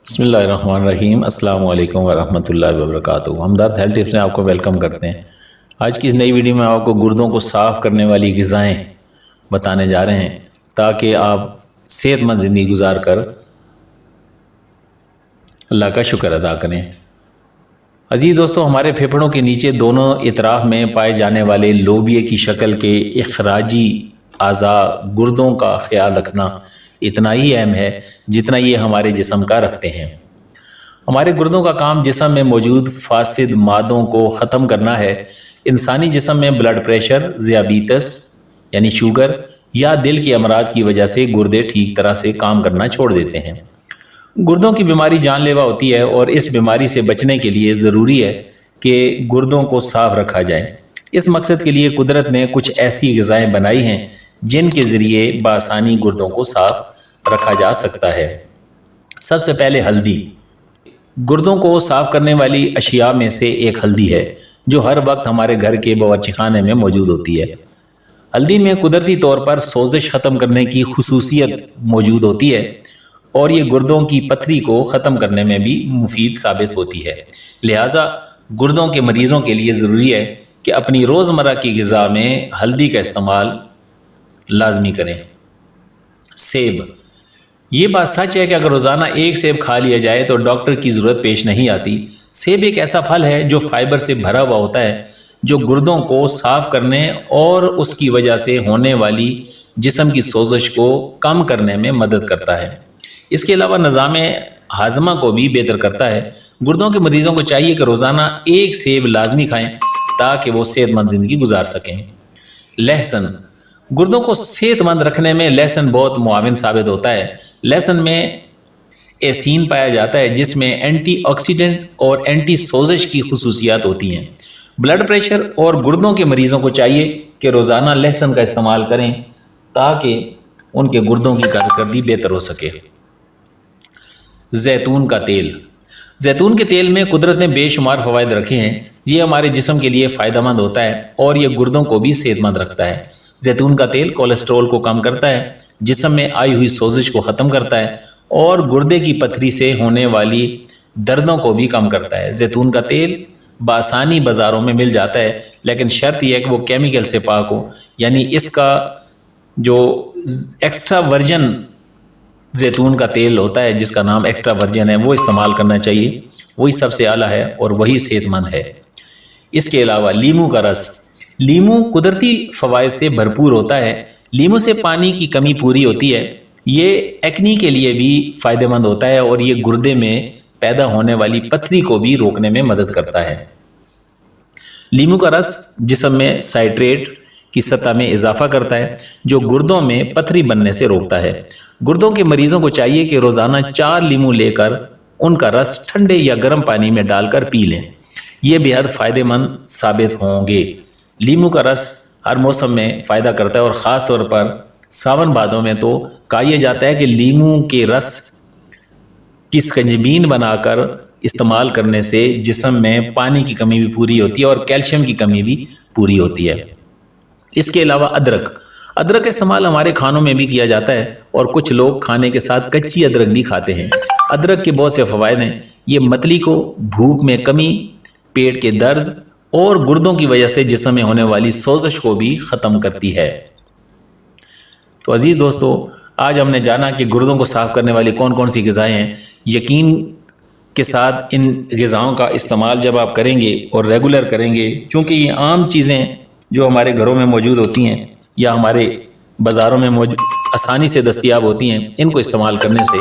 بسم اللہ الرحمن الرحیم۔ السلام علیکم ورحمۃ اللہ وبرکاتہ۔ ہمدرد ہیلتھ ٹپس میں آپ کو ویلکم کرتے ہیں۔ آج کی اس نئی ویڈیو میں آپ کو گردوں کو صاف کرنے والی غذائیں بتانے جا رہے ہیں تاکہ آپ صحت مند زندگی گزار کر اللہ کا شکر ادا کریں۔ عزیز دوستو، ہمارے پھیپھڑوں کے نیچے دونوں اطراف میں پائے جانے والے لوبیے کی شکل کے اخراجی اعضاء گردوں کا خیال رکھنا اتنا ہی اہم ہے جتنا یہ ہمارے جسم کا رکھتے ہیں۔ ہمارے گردوں کا کام جسم میں موجود فاسد مادوں کو ختم کرنا ہے۔ انسانی جسم میں بلڈ پریشر، ذیابیطس یعنی شوگر یا دل کے امراض کی وجہ سے گردے ٹھیک طرح سے کام کرنا چھوڑ دیتے ہیں۔ گردوں کی بیماری جان لیوا ہوتی ہے اور اس بیماری سے بچنے کے لیے ضروری ہے کہ گردوں کو صاف رکھا جائے۔ اس مقصد کے لیے قدرت نے کچھ ایسی غذائیں بنائی ہیں جن کے ذریعے بآسانی گردوں کو صاف رکھا جا سکتا ہے۔ سب سے پہلے ہلدی۔ گردوں کو صاف کرنے والی اشیاء میں سے ایک ہلدی ہے جو ہر وقت ہمارے گھر کے باورچی خانے میں موجود ہوتی ہے۔ ہلدی میں قدرتی طور پر سوزش ختم کرنے کی خصوصیت موجود ہوتی ہے اور یہ گردوں کی پتھری کو ختم کرنے میں بھی مفید ثابت ہوتی ہے۔ لہٰذا گردوں کے مریضوں کے لیے ضروری ہے کہ اپنی روزمرہ کی غذا میں ہلدی کا استعمال لازمی کریں۔ سیب۔ یہ بات سچ ہے کہ اگر روزانہ ایک سیب کھا لیا جائے تو ڈاکٹر کی ضرورت پیش نہیں آتی۔ سیب ایک ایسا پھل ہے جو فائبر سے بھرا ہوا ہوتا ہے جو گردوں کو صاف کرنے اور اس کی وجہ سے ہونے والی جسم کی سوزش کو کم کرنے میں مدد کرتا ہے۔ اس کے علاوہ نظام ہاضمہ کو بھی بہتر کرتا ہے۔ گردوں کے مریضوں کو چاہیے کہ روزانہ ایک سیب لازمی کھائیں تاکہ وہ صحت مند زندگی گزار سکیں۔ لہسن۔ گردوں کو صحت مند رکھنے میں لہسن بہت معاون ثابت ہوتا ہے۔ لہسن میں ایسین پایا جاتا ہے جس میں اینٹی آکسیڈنٹ اور اینٹی سوزش کی خصوصیات ہوتی ہیں۔ بلڈ پریشر اور گردوں کے مریضوں کو چاہیے کہ روزانہ لہسن کا استعمال کریں تاکہ ان کے گردوں کی کارکردگی بہتر ہو سکے۔ زیتون کا تیل۔ زیتون کے تیل میں قدرت نے بے شمار فوائد رکھے ہیں۔ یہ ہمارے جسم کے لیے فائدہ مند ہوتا ہے اور یہ گردوں کو بھی صحت مند رکھتا ہے۔ زیتون کا تیل کولیسٹرول کو کم کرتا ہے، جسم میں آئی ہوئی سوزش کو ختم کرتا ہے اور گردے کی پتھری سے ہونے والی دردوں کو بھی کم کرتا ہے۔ زیتون کا تیل بآسانی بازاروں میں مل جاتا ہے لیکن شرط یہ ہے کہ وہ کیمیکل سے پاک ہو، یعنی اس کا جو ایکسٹرا ورجن زیتون کا تیل ہوتا ہے جس کا نام ایکسٹرا ورجن ہے وہ استعمال کرنا چاہیے، وہی سب سے اعلیٰ ہے اور وہی صحت مند ہے۔ اس کے علاوہ لیمو کا رس۔ لیمو قدرتی فوائد سے بھرپور ہوتا ہے۔ لیمو سے پانی کی کمی پوری ہوتی ہے۔ یہ ایکنی کے لیے بھی فائدہ مند ہوتا ہے اور یہ گردے میں پیدا ہونے والی پتھری کو بھی روکنے میں مدد کرتا ہے۔ لیمو کا رس جسم میں سائٹریٹ کی سطح میں اضافہ کرتا ہے جو گردوں میں پتھری بننے سے روکتا ہے۔ گردوں کے مریضوں کو چاہیے کہ روزانہ 4 لیمو لے کر ان کا رس ٹھنڈے یا گرم پانی میں ڈال کر پی لیں۔ یہ بے حد فائدہ مند ثابت ہوں گے۔ لیمو کا رس ہر موسم میں فائدہ کرتا ہے اور خاص طور پر ساون بھادوں میں تو کہا یہ جاتا ہے کہ لیمو کے رس کی سکنجبین بنا کر استعمال کرنے سے جسم میں پانی کی کمی بھی پوری ہوتی ہے اور کیلشیم کی کمی بھی پوری ہوتی ہے۔ اس کے علاوہ ادرک۔ ادرک کا استعمال ہمارے کھانوں میں بھی کیا جاتا ہے اور کچھ لوگ کھانے کے ساتھ کچی ادرک بھی کھاتے ہیں۔ ادرک کے بہت سے فوائد ہیں۔ یہ متلی کو، بھوک میں کمی، پیٹ کے درد اور گردوں کی وجہ سے جسم میں ہونے والی سوزش کو بھی ختم کرتی ہے۔ تو عزیز دوستو، آج ہم نے جانا کہ گردوں کو صاف کرنے والی کون کون سی غذائیں ہیں۔ یقین کے ساتھ ان غذاؤں کا استعمال جب آپ کریں گے اور ریگولر کریں گے، چونکہ یہ عام چیزیں جو ہمارے گھروں میں موجود ہوتی ہیں یا ہمارے بازاروں میں آسانی سے دستیاب ہوتی ہیں، ان کو استعمال کرنے سے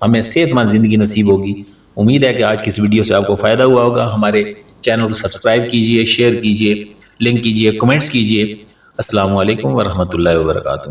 ہمیں صحت مند زندگی نصیب ہوگی۔ امید ہے کہ آج کی اس ویڈیو سے آپ کو فائدہ ہوا ہوگا۔ ہمارے چینل کو سبسکرائب کیجئے، شیئر کیجئے، لنک کیجئے، کمنٹس کیجئے۔ السلام علیکم ورحمۃ اللہ وبرکاتہ۔